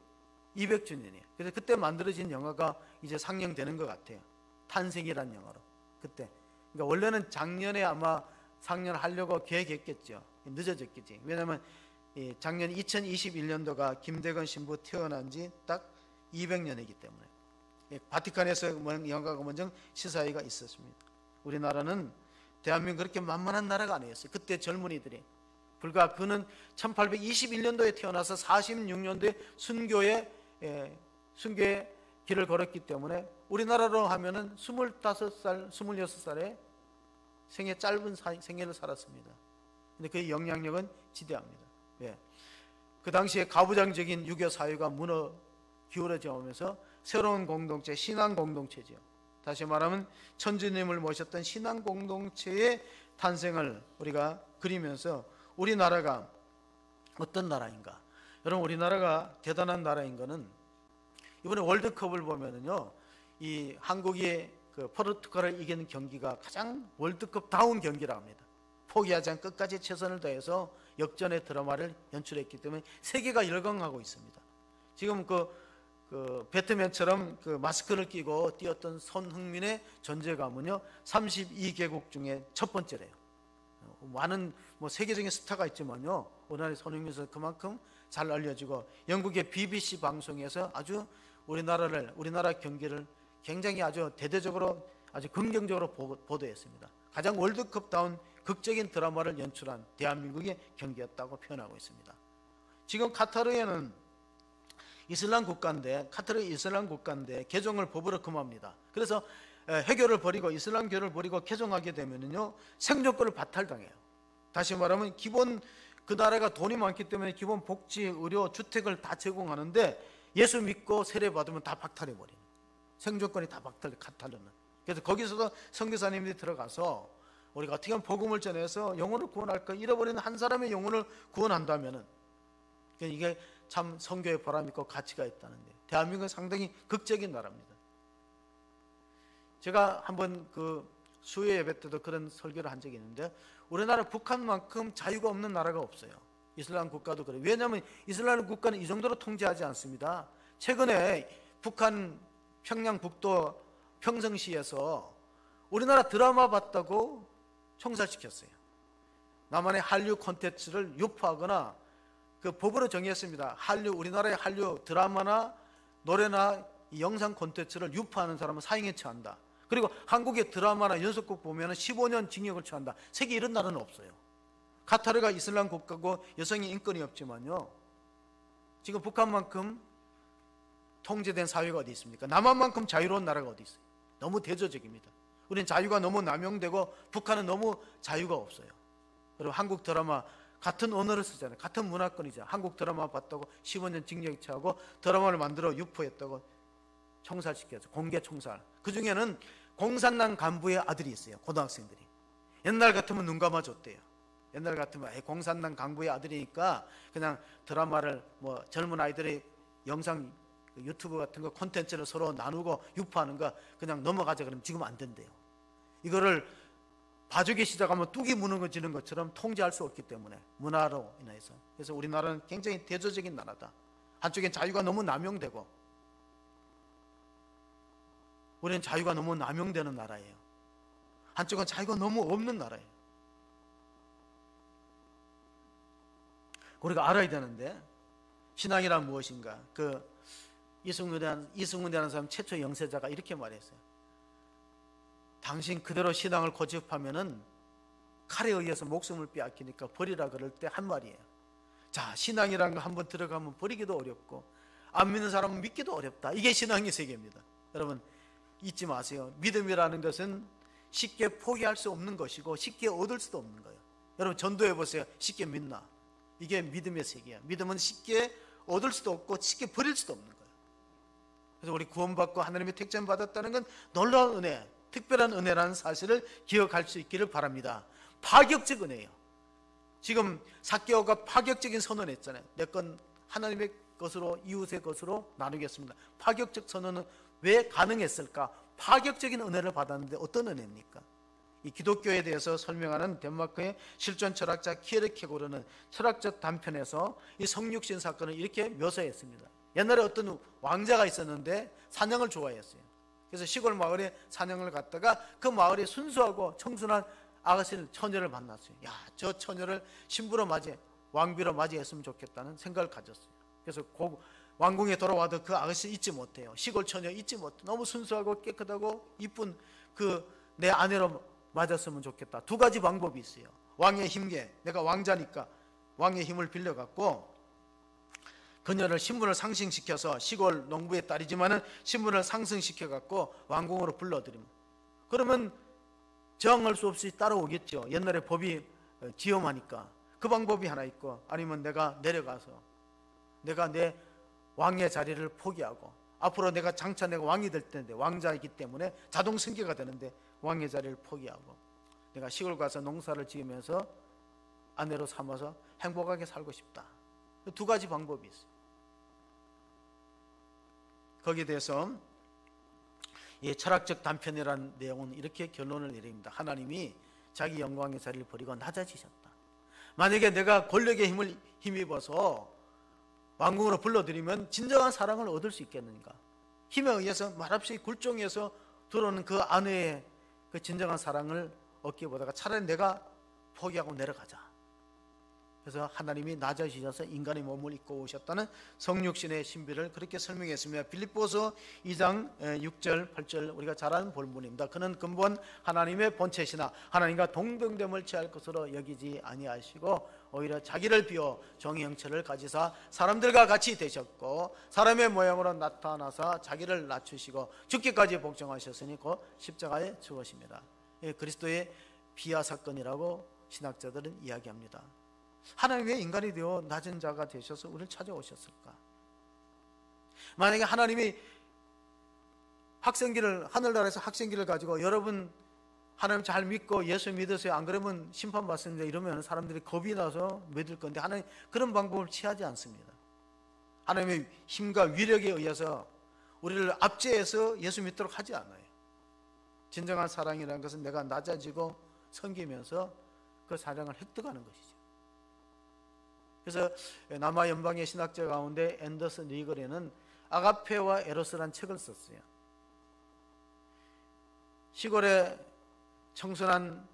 200주년이에요. 그래서 그때 만들어진 영화가 이제 상영되는 것 같아요. 탄생이라는 영화로. 그때. 그러니까 원래는 작년에 아마 상영하려고 계획했겠죠. 늦어졌겠지. 왜냐하면 작년 2021년도가 김대건 신부 태어난 지 딱 200년이기 때문에. 바티칸에서 영화가 먼저 시사회가 있었습니다. 우리나라는 대한민국 그렇게 만만한 나라가 아니었어요. 그때 젊은이들이. 불과 그는 1821년도에 태어나서 46년도에 순교의 길을 걸었기 때문에 우리나라로 하면은 25살, 26살에 짧은 생애를 살았습니다. 근데 그의 영향력은 지대합니다. 왜? 그 당시에 가부장적인 유교 사회가 무너 기울어져 오면서 새로운 공동체, 신앙 공동체죠. 다시 말하면 천주님을 모셨던 신앙 공동체의 탄생을 우리가 그리면서 우리나라가 어떤 나라인가? 여러분, 우리나라가 대단한 나라인 거는 이번에 월드컵을 보면은요, 이 한국이 그 포르투갈을 이기는 경기가 가장 월드컵다운 경기라고 합니다. 포기하지 않고 끝까지 최선을 다해서 역전의 드라마를 연출했기 때문에 세계가 열광하고 있습니다. 지금 그 배트맨처럼 그 마스크를 끼고 뛰었던 손흥민의 존재감은요, 32개국 중에 첫 번째래요. 많은 세계적인 스타가 있지만요, 우리나라의 손흥민 선수 그만큼 잘 알려지고 영국의 BBC 방송에서 아주 우리나라 경기를 굉장히 아주 대대적으로 아주 긍정적으로 보도했습니다. 가장 월드컵다운 극적인 드라마를 연출한 대한민국의 경기였다고 표현하고 있습니다. 지금 카타르에는 이슬람 국가인데 개종을 법으로 금합니다. 그래서 해교를 버리고 이슬람교를 버리고 개종하게 되면요, 생존권을 박탈당해요. 다시 말하면 그 나라가 돈이 많기 때문에 기본 복지, 의료, 주택을 다 제공하는데 예수 믿고 세례 받으면 다 박탈해 버리는, 생존권이 다 박탈되는. 그래서 거기서도 선교사님들이 들어가서 우리가 어떻게 하면 복음을 전해서 영혼을 구원할까, 잃어버리는 한 사람의 영혼을 구원한다면은 이게 참 선교의 보람 있고 가치가 있다는데, 대한민국은 상당히 극적인 나라입니다. 제가 한번 그 수요 예배 때도 그런 설교를 한 적이 있는데, 우리나라 북한만큼 자유가 없는 나라가 없어요. 이슬람 국가도 그래요. 왜냐하면 이슬람 국가는 이 정도로 통제하지 않습니다. 최근에 북한 평양북도 평성시에서 우리나라 드라마 봤다고 총살시켰어요. 남한의 한류 콘텐츠를 유포하거나 그 법으로 정했습니다. 우리나라의 한류 드라마나 노래나 영상 콘텐츠를 유포하는 사람은 사형에 처한다. 그리고 한국의 드라마나 연속극 보면 15년 징역을 처한다. 세계 이런 나라는 없어요. 카타르가 이슬람 국가고 여성의 인권이 없지만요, 지금 북한만큼 통제된 사회가 어디 있습니까? 남한만큼 자유로운 나라가 어디 있어요? 너무 대조적입니다. 우리는 자유가 너무 남용되고 북한은 너무 자유가 없어요. 그리고 한국 드라마 같은 언어를 쓰잖아요. 같은 문화권이죠. 한국 드라마 봤다고 15년 징역 처하고 드라마를 만들어 유포했다고 총살시켰죠. 공개 총살. 그 중에는 공산당 간부의 아들이 있어요. 고등학생들이. 옛날 같으면 눈 감아줬대요. 옛날 같으면 공산당 간부의 아들이니까 그냥 드라마를 뭐 젊은 아이들이 영상 유튜브 같은 거 콘텐츠를 서로 나누고 유포하는 거 그냥 넘어가자 그러면 지금 안 된대요. 이거를 봐주기 시작하면 뚝이 무너지는 것처럼 통제할 수 없기 때문에 문화로 인해서. 그래서 우리나라는 굉장히 대조적인 나라다. 한쪽엔 자유가 너무 남용되고 우리는 자유가 너무 남용되는 나라예요. 한쪽은 자유가 너무 없는 나라예요. 우리가 알아야 되는데 신앙이란 무엇인가? 그 이승훈이라는 사람 최초 영세자가 이렇게 말했어요. 당신 그대로 신앙을 고집하면은 칼에 의해서 목숨을 빼앗기니까 버리라 그럴 때 한 말이에요. 자, 신앙이라는 거 한번 들어가면 버리기도 어렵고 안 믿는 사람은 믿기도 어렵다. 이게 신앙의 세계입니다. 여러분 잊지 마세요. 믿음이라는 것은 쉽게 포기할 수 없는 것이고 쉽게 얻을 수도 없는 거예요. 여러분 전도해 보세요. 쉽게 믿나? 이게 믿음의 세계야. 믿음은 쉽게 얻을 수도 없고 쉽게 버릴 수도 없는 거예요. 그래서 우리 구원받고 하나님의 택점 받았다는 건 놀라운 은혜, 특별한 은혜라는 사실을 기억할 수 있기를 바랍니다. 파격적 은혜예요. 지금 삭개오가 파격적인 선언을 했잖아요. 내 건 하나님의 것으로 이웃의 것으로 나누겠습니다. 파격적 선언은 왜 가능했을까? 파격적인 은혜를 받았는데 어떤 은혜입니까? 이 기독교에 대해서 설명하는 덴마크의 실존 철학자 키에르케고르는 철학적 단편에서 이 성육신 사건을 이렇게 묘사했습니다. 옛날에 어떤 왕자가 있었는데 사냥을 좋아했어요. 그래서 시골 마을에 사냥을 갔다가 그 마을에 순수하고 청순한 아가씨를, 처녀를 만났어요. 야, 저 처녀를 신부로 왕비로 맞이했으면 좋겠다는 생각을 가졌어요. 그래서 왕궁에 돌아와도 그 아가씨 잊지 못해요. 시골 처녀 잊지 못해. 너무 순수하고 깨끗하고 이쁜 그 내 아내로 맞았으면 좋겠다. 두 가지 방법이 있어요. 왕의 힘계, 내가 왕자니까 왕의 힘을 빌려갖고 그녀를 신분을 상승시켜서 시골 농부의 딸이지만은 신분을 상승시켜갖고 왕궁으로 불러들이면 그러면 저항할 수 없이 따라오겠죠. 옛날에 법이 지엄하니까. 그 방법이 하나 있고 아니면 내가 내려가서 내가 내 왕의 자리를 포기하고 앞으로 내가 장차 내가 왕이 될 텐데 왕자이기 때문에 자동 승계가 되는데 왕의 자리를 포기하고 내가 시골 가서 농사를 지으면서 아내로 삼아서 행복하게 살고 싶다. 두 가지 방법이 있어요. 거기에 대해서 이 철학적 단편이라는 내용은 이렇게 결론을 내립니다. 하나님이 자기 영광의 자리를 버리고 낮아지셨다. 만약에 내가 권력의 힘을 힘입어서 왕궁으로 불러들이면 진정한 사랑을 얻을 수 있겠는가? 힘에 의해서 말없이 굴종해서 들어오는 그 아내의 그 진정한 사랑을 얻기보다가 차라리 내가 포기하고 내려가자. 그래서 하나님이 낮아지셔서 인간의 몸을 입고 오셨다는 성육신의 신비를 그렇게 설명했습니다. 빌립보서 2장 6절 8절 우리가 잘 아는 본문입니다. 그는 근본 하나님의 본체시나 하나님과 동등됨을 취할 것으로 여기지 아니하시고 오히려 자기를 비워 종의 형체를 가지사 사람들과 같이 되셨고 사람의 모양으로 나타나사 자기를 낮추시고 죽기까지 복종하셨으니 곧 십자가에 죽으십니다. 그리스도의 비하 사건이라고 신학자들은 이야기합니다. 하나님 왜 인간이 되어 낮은 자가 되셔서 우리를 찾아오셨을까? 만약에 하나님이 하늘나라에서 학생기를 가지고 여러분 하나님 잘 믿고 예수 믿으세요, 안 그러면 심판받습니다 이러면 사람들이 겁이 나서 믿을 건데 하나님 그런 방법을 취하지 않습니다. 하나님의 힘과 위력에 의해서 우리를 압제해서 예수 믿도록 하지 않아요. 진정한 사랑이라는 것은 내가 낮아지고 섬기면서 그 사랑을 획득하는 것이죠. 그래서 남아 연방의 신학자 가운데 앤더슨 리거레는 아가페와 에로스라는 책을 썼어요. 시골의 청순한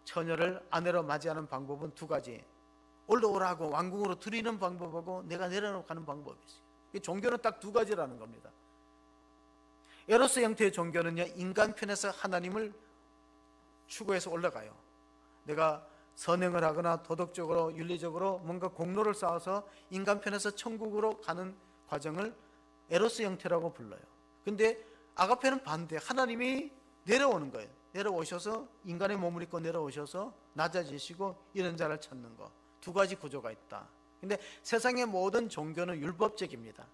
처녀를 아내로 맞이하는 방법은 두 가지. 올라오라고 왕궁으로 들이는 방법하고 내가 내려놓고 가는 방법이 있어요. 종교는 딱 두 가지라는 겁니다. 에로스 형태의 종교는요, 인간 편에서 하나님을 추구해서 올라가요. 내가 선행을 하거나 도덕적으로 윤리적으로 뭔가 공로를 쌓아서 인간 편에서 천국으로 가는 과정을 에로스 형태라고 불러요. 근데 아가페는 반대, 하나님이 내려오는 거예요. 내려오셔서 인간의 몸을 입고 내려오셔서 낮아지시고 이런 자를 찾는 거. 두 가지 구조가 있다. 근데 세상의 모든 종교는 율법적입니다.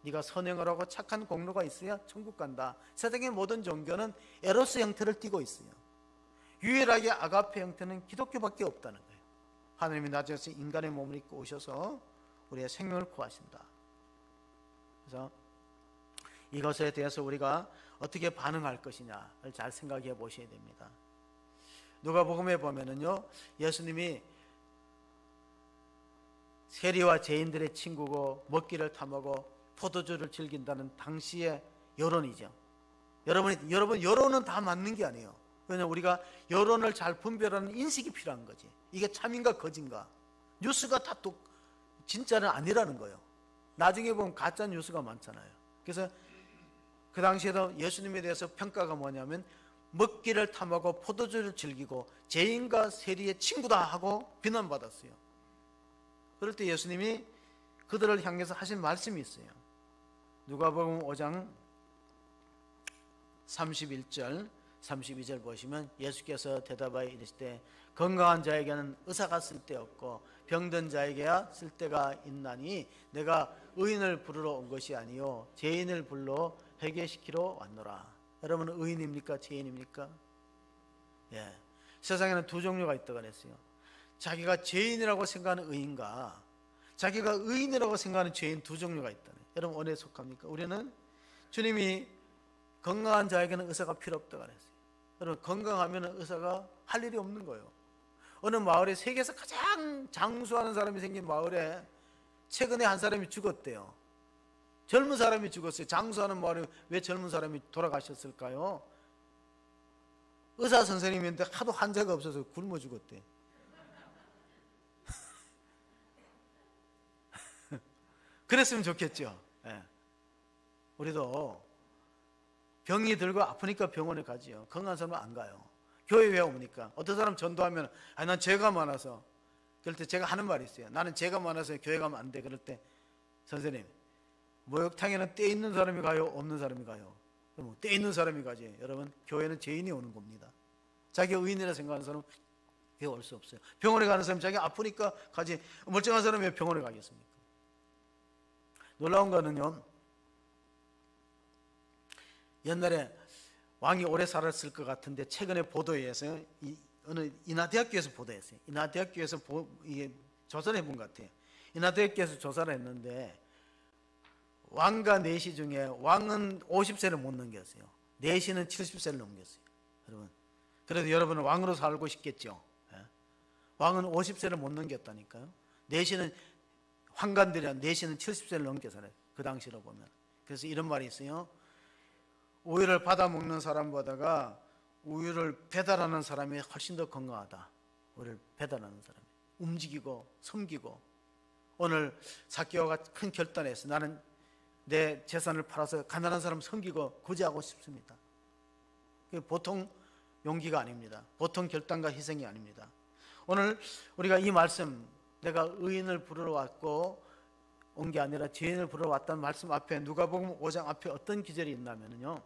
네가 선행을 하고 착한 공로가 있어야 천국 간다. 세상의 모든 종교는 에로스 형태를 띠고 있어요. 유일하게 아가페 형태는 기독교밖에 없다는 거예요. 하나님이 낮에서 인간의 몸을 입고 오셔서 우리의 생명을 구하신다. 그래서 이것에 대해서 우리가 어떻게 반응할 것이냐를 잘 생각해 보셔야 됩니다. 누가복음에 보면은요, 예수님이 세리와 죄인들의 친구고 먹기를 탐하고 포도주를 즐긴다는 당시의 여론이죠. 여러분 여론은 다 맞는 게 아니에요. 왜냐하면 우리가 여론을 잘 분별하는 인식이 필요한 거지. 이게 참인가 거짓인가. 뉴스가 다 진짜는 아니라는 거예요. 나중에 보면 가짜 뉴스가 많잖아요. 그래서 그 당시에도 예수님에 대해서 평가가 뭐냐면 먹기를 탐하고 포도주를 즐기고 죄인과 세리의 친구다 하고 비난받았어요. 그럴 때 예수님이 그들을 향해서 하신 말씀이 있어요. 누가복음 5장 31절 32절 보시면 예수께서 대답하여 이르시되 건강한 자에게는 의사가 쓸데없고 병든 자에게야 쓸데가 있나니 내가 의인을 부르러 온 것이 아니요 죄인을 불러 회개시키러 왔노라. 여러분 의인입니까? 죄인입니까? 예. 세상에는 두 종류가 있다고 그랬어요. 자기가 죄인이라고 생각하는 의인과 자기가 의인이라고 생각하는 죄인 두 종류가 있다네. 여러분 어디에 속합니까? 우리는 주님이 건강한 자에게는 의사가 필요 없다고 그랬어요. 여러분 건강하면 의사가 할 일이 없는 거예요. 어느 마을에 세계에서 가장 장수하는 사람이 생긴 마을에 최근에 한 사람이 죽었대요. 젊은 사람이 죽었어요. 장수하는 마을에 왜 젊은 사람이 돌아가셨을까요? 의사 선생님인데 하도 환자가 없어서 굶어 죽었대. 그랬으면 좋겠죠. 예. 우리도 병이 들고 아프니까 병원에 가지요. 건강한 사람은 안 가요. 교회 왜 옵니까? 어떤 사람 전도하면 난 죄가 많아서. 그럴 때 제가 하는 말이 있어요. 나는 죄가 많아서 교회 가면 안 돼. 그럴 때 선생님 목욕탕에는 때 있는 사람이 가요? 없는 사람이 가요? 때 있는 사람이 가지. 여러분 교회는 죄인이 오는 겁니다. 자기가 의인이라 생각하는 사람은 교회 올 수 없어요. 병원에 가는 사람은 자기가 아프니까 가지. 멀쩡한 사람이 왜 병원에 가겠습니까? 놀라운 거는요, 옛날에 왕이 오래 살았을 것 같은데 최근에 보도에 의해서 어느 인하대학교에서 보도했어요. 인하대학교에서 이게 조사를 해본 것 같아요. 인하대학교에서 조사를 했는데 왕과 내시 중에 왕은 50세를 못 넘겼어요. 내시는 70세를 넘겼어요. 여러분, 그래도 여러분은 왕으로 살고 싶겠죠. 예? 왕은 50세를 못 넘겼다니까요. 내시는 황관들이란 내시는 70세를 넘게 살아요. 그 당시로 보면. 그래서 이런 말이 있어요. 우유를 받아 먹는 사람보다가 우유를 배달하는 사람이 훨씬 더 건강하다. 우유를 배달하는 사람이 움직이고 섬기고. 오늘 삭개오가 큰 결단을 했어요. 나는 내 재산을 팔아서 가난한 사람 섬기고 구제하고 싶습니다. 보통 용기가 아닙니다. 보통 결단과 희생이 아닙니다. 오늘 우리가 이 말씀, 내가 의인을 부르러 왔고 온 게 아니라 죄인을 부르러 왔다는 말씀 앞에 누가복음 5장 앞에 어떤 기절이 있냐면요,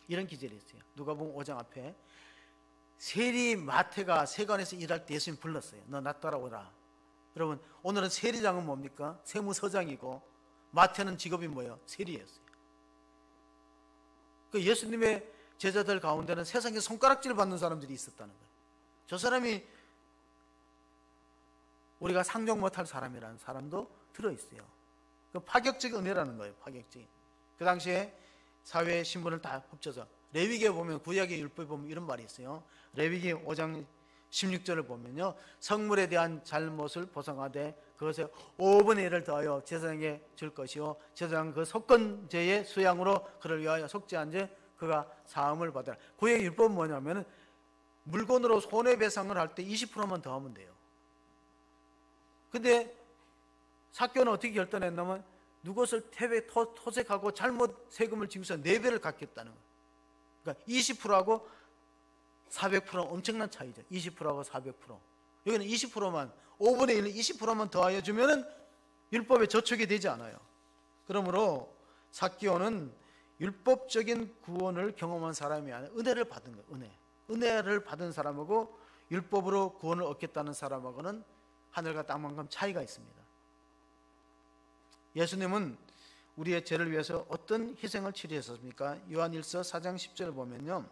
이런 기절이 있어요. 누가복음 5장 앞에 세리 마태가 세관에서 일할 때 예수님 불렀어요. 너 나 따라오라. 여러분 오늘은 세리장은 뭡니까? 세무서장이고 마태는 직업이 뭐예요? 세리였어요. 그 예수님의 제자들 가운데는 세상에 손가락질 받는 사람들이 있었다는 거예요. 저 사람이 우리가 상종 못할 사람이라는 사람도 들어있어요. 그 파격적 은혜라는 거예요. 파격적. 그 당시에 사회 신분을 다 합쳐서 레위기에 보면 구약의 율법에 보면 이런 말이 있어요. 레위기 5장 16절을 보면요, 성물에 대한 잘못을 보상하되 그것에 5분의 1을 더하여 제사장에게 줄 것이요 제사장 그 속건죄의 수양으로 그를 위하여 속죄한 죄 그가 사함을 받으라. 구약의 율법은 뭐냐면 물건으로 손해배상을 할 때 20%만 더하면 돼요. 근데 삭개오는 어떻게 결단했냐면 누것을 토색하고 잘못 세금을 지고서 4배를 갚겠다는 거예요. 그러니까 20%하고 400%는 엄청난 차이죠. 20%하고 400%. 여기는 20%만 5분의 1, 20%만 더하여 주면은 율법에 저촉이 되지 않아요. 그러므로 삭개오는 율법적인 구원을 경험한 사람이 아니라 은혜를 받은 거예요. 은혜를 받은 사람하고 율법으로 구원을 얻겠다는 사람하고는 하늘과 땅만큼 차이가 있습니다. 예수님은 우리의 죄를 위해서 어떤 희생을 치르셨습니까? 요한일서 4장 10절을 보면요,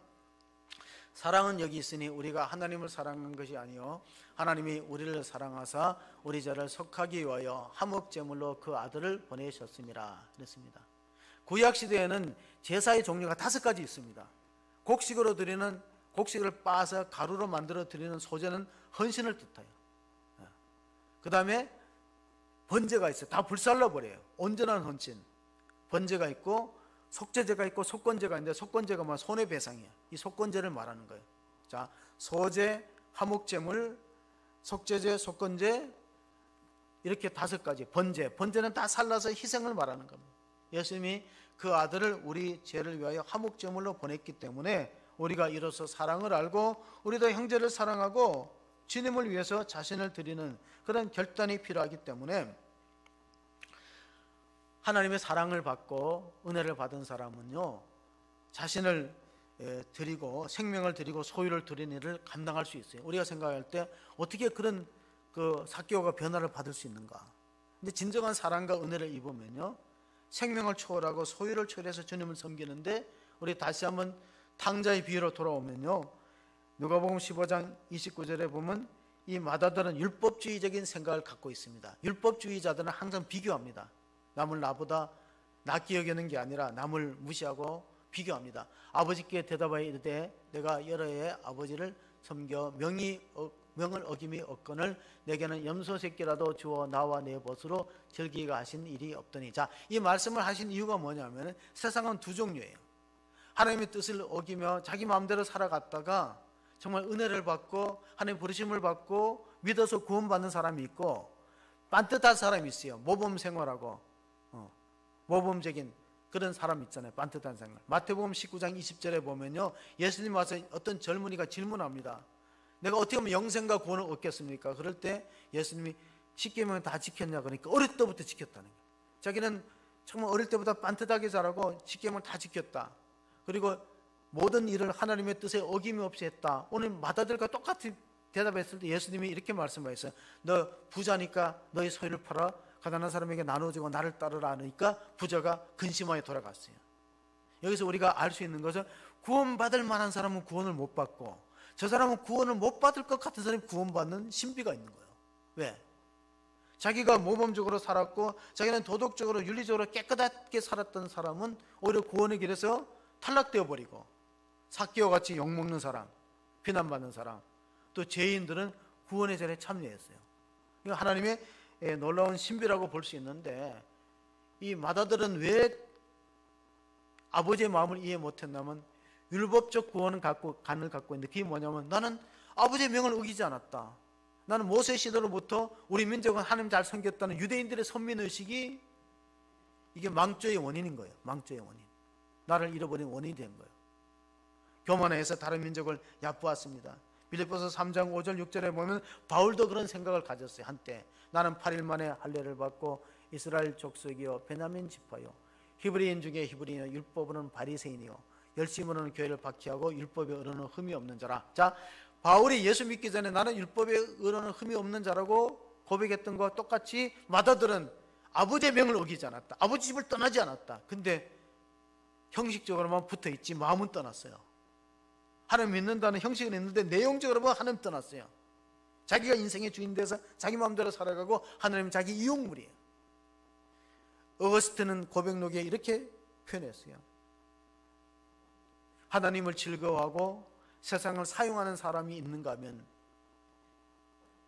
사랑은 여기 있으니 우리가 하나님을 사랑한 것이 아니요 하나님이 우리를 사랑하사 우리 죄를 속하기 위하여 화목제물로 그 아들을 보내셨습니다. 그랬습니다. 구약시대에는 제사의 종류가 5가지 있습니다. 곡식으로 드리는, 곡식을 빻아서 가루로 만들어 드리는 소제는 헌신을 뜻해요. 그 다음에 번제가 있어요. 다 불살라 버려요. 온전한 헌신. 번제가 있고 속죄제가 있고 속건제가 있는데, 속건제가 뭐 손해배상이에요. 이 속건제를 말하는 거예요. 자, 소제, 화목제물, 속죄제, 속건제, 이렇게 5가지. 번제는 다 살라서 희생을 말하는 겁니다. 예수님이 그 아들을 우리 죄를 위하여 화목제물로 보냈기 때문에 우리가 이로써 사랑을 알고 우리도 형제를 사랑하고 주님을 위해서 자신을 드리는 그런 결단이 필요하기 때문에, 하나님의 사랑을 받고 은혜를 받은 사람은요, 자신을 드리고 생명을 드리고 소유를 드리는 일을 감당할 수 있어요. 우리가 생각할 때 어떻게 그런 삭개오가 변화를 받을 수 있는가? 근데 진정한 사랑과 은혜를 입으면요, 생명을 초월하고 소유를 초월해서 주님을 섬기는데, 우리 다시 한번 탕자의 비유로 돌아오면요, 누가복음 15장 29절에 보면 이 마다들은 율법주의적인 생각을 갖고 있습니다. 율법주의자들은 항상 비교합니다. 남을 나보다 낫게 여기는 게 아니라 남을 무시하고 비교합니다. 아버지께 대답하여 이르되 내가 여러 해 아버지를 섬겨 명을 어김이 없거늘 내게는 염소 새끼라도 주어 나와 내 벗으로 즐기게 하신 일이 없더니. 자, 이 말씀을 하신 이유가 뭐냐면, 세상은 2종류예요. 하나님의 뜻을 어기며 자기 마음대로 살아갔다가 정말 은혜를 받고 하나님의 부르심을 받고 믿어서 구원받는 사람이 있고, 빤듯한 사람이 있어요. 모범 생활하고 모범적인 그런 사람 있잖아요. 빤듯한 생활. 마태복음 19장 20절에 보면요, 예수님 와서 어떤 젊은이가 질문합니다. 내가 어떻게 하면 영생과 구원을 얻겠습니까? 그럴 때 예수님이 10계명을 다 지켰냐 그러니까 어릴 때부터 지켰다는 거예요. 자기는 정말 어릴 때부터 빤듯하게 자라고 10계명을 다 지켰다. 그리고 모든 일을 하나님의 뜻에 어김이 없이 했다. 오늘 마다들과 똑같이 대답했을 때 예수님이 이렇게 말씀하셨어요. 너 부자니까 너의 소유를 팔아 가난한 사람에게 나눠주고 나를 따르라 하니까 부자가 근심하여 돌아갔어요. 여기서 우리가 알 수 있는 것은, 구원받을 만한 사람은 구원을 못 받고 저 사람은 구원을 못 받을 것 같은 사람이 구원받는 신비가 있는 거예요. 왜? 자기가 모범적으로 살았고 자기는 도덕적으로 윤리적으로 깨끗하게 살았던 사람은 오히려 구원의 길에서 탈락되어 버리고, 삭개오 같이 욕먹는 사람, 비난받는 사람, 또 죄인들은 구원의 자리에 참여했어요. 하나님의 놀라운 신비라고 볼 수 있는데, 이 마다들은 왜 아버지의 마음을 이해 못했냐면, 율법적 구원을 간을 갖고 있는데, 그게 뭐냐면, 나는 아버지의 명을 어기지 않았다. 나는 모세 시대로부터 우리 민족은 하나님 잘 섬겼다는 유대인들의 선민의식이 이게 망조의 원인인 거예요. 망조의 원인. 나를 잃어버린 원인이 된 거예요. 교만해서 다른 민족을 얕보았습니다. 빌립보서 3장 5절 6절에 보면 바울도 그런 생각을 가졌어요. 한때 나는 8일 만에 할례를 받고 이스라엘 족속이요 베냐민 지파요 히브리인 중에 히브리인이요 율법으로는 바리새인이요 열심으로는 교회를 박해하고 율법에 의로는 흠이 없는 자라. 자, 바울이 예수 믿기 전에 나는 율법에 의로는 흠이 없는 자라고 고백했던 것과 똑같이 마다들은 아버지의 명을 어기지 않았다. 아버지 집을 떠나지 않았다. 근데 형식적으로만 붙어있지 마음은 떠났어요. 하나님 믿는다는 형식은 있는데 내용적으로 보면 하나님 떠났어요. 자기가 인생의 주인 돼서 자기 마음대로 살아가고 하나님은 자기 이용물이에요. 어거스틴은 고백록에 이렇게 표현했어요. 하나님을 즐거워하고 세상을 사용하는 사람이 있는가 하면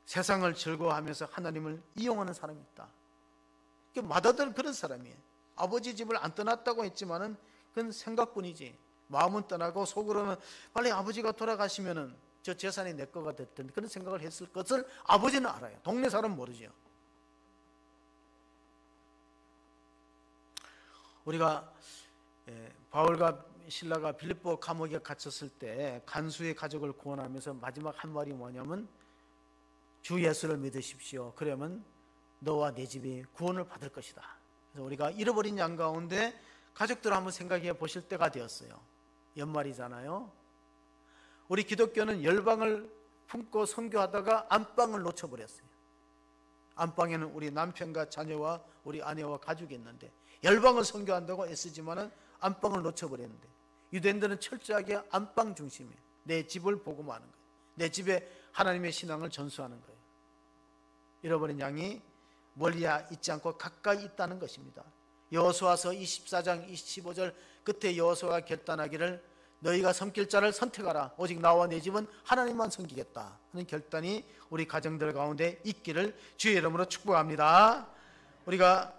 세상을 즐거워하면서 하나님을 이용하는 사람이 있다. 마다들은 그런 사람이에요. 아버지 집을 안 떠났다고 했지만은 그건 생각뿐이지 마음은 떠나고 속으로는 빨리 아버지가 돌아가시면은 저 재산이 내 거가 됐던 그런 생각을 했을 것을 아버지는 알아요. 동네 사람은 모르죠. 우리가 바울과 실라가 빌립보 감옥에 갇혔을 때 간수의 가족을 구원하면서 마지막 한 말이 뭐냐면 주 예수를 믿으십시오. 그러면 너와 내 집이 구원을 받을 것이다. 그래서 우리가 잃어버린 양 가운데 가족들을 한번 생각해 보실 때가 되었어요. 연말이잖아요. 우리 기독교는 열방을 품고 선교하다가 안방을 놓쳐버렸어요. 안방에는 우리 남편과 자녀와 우리 아내와 가족이 있는데 열방을 선교한다고 애쓰지만은 안방을 놓쳐버리는데, 유대인들은 철저하게 안방 중심이에요. 내 집을 복음하는 거예요. 내 집에 하나님의 신앙을 전수하는 거예요. 잃어버린 양이 멀리 있지 않고 가까이 있다는 것입니다. 여호수아서 24장 25절 끝에 여호수아가 결단하기를 너희가 섬길 자를 선택하라. 오직 나와 내 집은 하나님만 섬기겠다 하는 결단이 우리 가정들 가운데 있기를 주의 이름으로 축복합니다. 우리가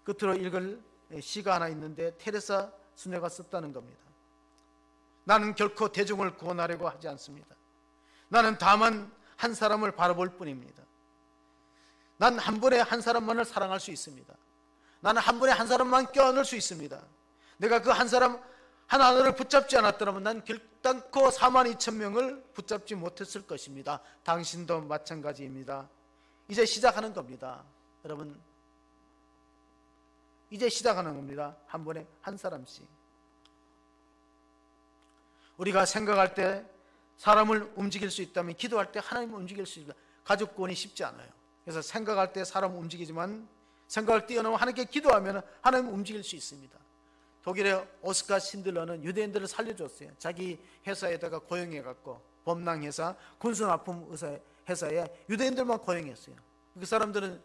끝으로 읽을 시가 하나 있는데 테레사 수녀가 썼다는 겁니다. 나는 결코 대중을 구원하려고 하지 않습니다. 나는 다만 한 사람을 바라볼 뿐입니다. 난 한 번에 한 사람만을 사랑할 수 있습니다. 나는 한 번에 한 사람만 껴안을 수 있습니다. 내가 그 한 사람 하나를 붙잡지 않았더라면 난 결단코 42,000명을 붙잡지 못했을 것입니다. 당신도 마찬가지입니다. 이제 시작하는 겁니다. 여러분, 이제 시작하는 겁니다. 한 번에 한 사람씩. 우리가 생각할 때 사람을 움직일 수 있다면 기도할 때 하나님을 움직일 수 있다. 가족 구원이 쉽지 않아요. 그래서 생각할 때 사람을 움직이지만 생각을 뛰어넘어 하나님께 기도하면 하나님을 움직일 수 있습니다. 독일의 오스카 신들러는 유대인들을 살려줬어요. 자기 회사에다가 고용해갖고 범랑회사, 군수납품 회사에 유대인들만 고용했어요. 그 사람들은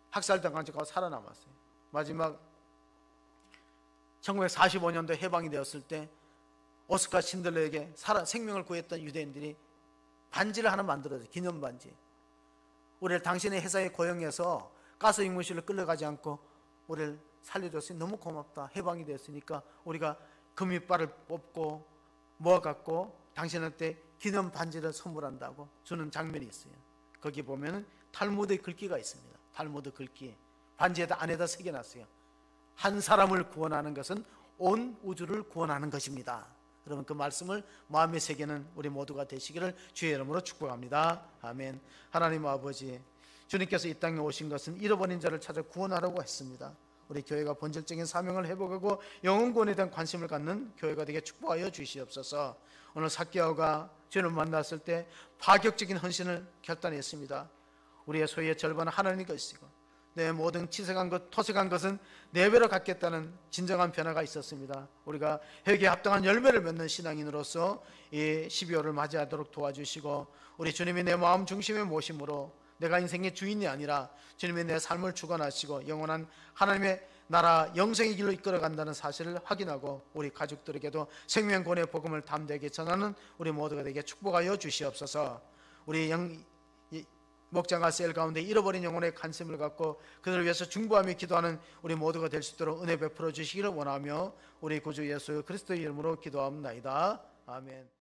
학살당하고 살아남았어요. 마지막 1945년도 해방이 되었을 때 오스카 신들러에게 생명을 구했던 유대인들이 반지를 하나 만들어줘요. 기념반지. 우리를 당신의 회사에 고용해서 가스 임무실로 끌려가지 않고 우리를 살려줬으니 너무 고맙다. 해방이 됐으니까 우리가 금이빨을 뽑고 모아갖고 당신한테 기념 반지를 선물한다고 주는 장면이 있어요. 거기 보면 탈무드의 글귀가 있습니다. 탈무드 글귀 반지에다 안에다 새겨놨어요. 한 사람을 구원하는 것은 온 우주를 구원하는 것입니다. 여러분, 그 말씀을 마음에 새기는 우리 모두가 되시기를 주의 이름으로 축복합니다. 아멘. 하나님 아버지, 주님께서 이 땅에 오신 것은 잃어버린 자를 찾아 구원하라고 했습니다. 우리 교회가 본질적인 사명을 회복하고 영혼 구원에 대한 관심을 갖는 교회가 되게 축복하여 주시옵소서. 오늘 삭개오가 주님을 만났을 때 파격적인 헌신을 결단했습니다. 우리의 소유의 절반은 하나님의 것이고 내 모든 치색한 것, 토색한 것은 내 배로 갖겠다는 진정한 변화가 있었습니다. 우리가 회개에 합당한 열매를 맺는 신앙인으로서 이 12월을 맞이하도록 도와주시고 우리 주님이 내 마음 중심에 모심으로 내가 인생의 주인이 아니라 주님이 내 삶을 주관하시고 영원한 하나님의 나라 영생의 길로 이끌어간다는 사실을 확인하고 우리 가족들에게도 생명권의 복음을 담대하게 전하는 우리 모두가 되게 축복하여 주시옵소서. 우리 목장과 셀 가운데 잃어버린 영혼의 관심을 갖고 그들을 위해서 중보하며 기도하는 우리 모두가 될 수 있도록 은혜 베풀어 주시기를 원하며 우리 구주 예수 그리스도의 이름으로 기도합니다. 아멘.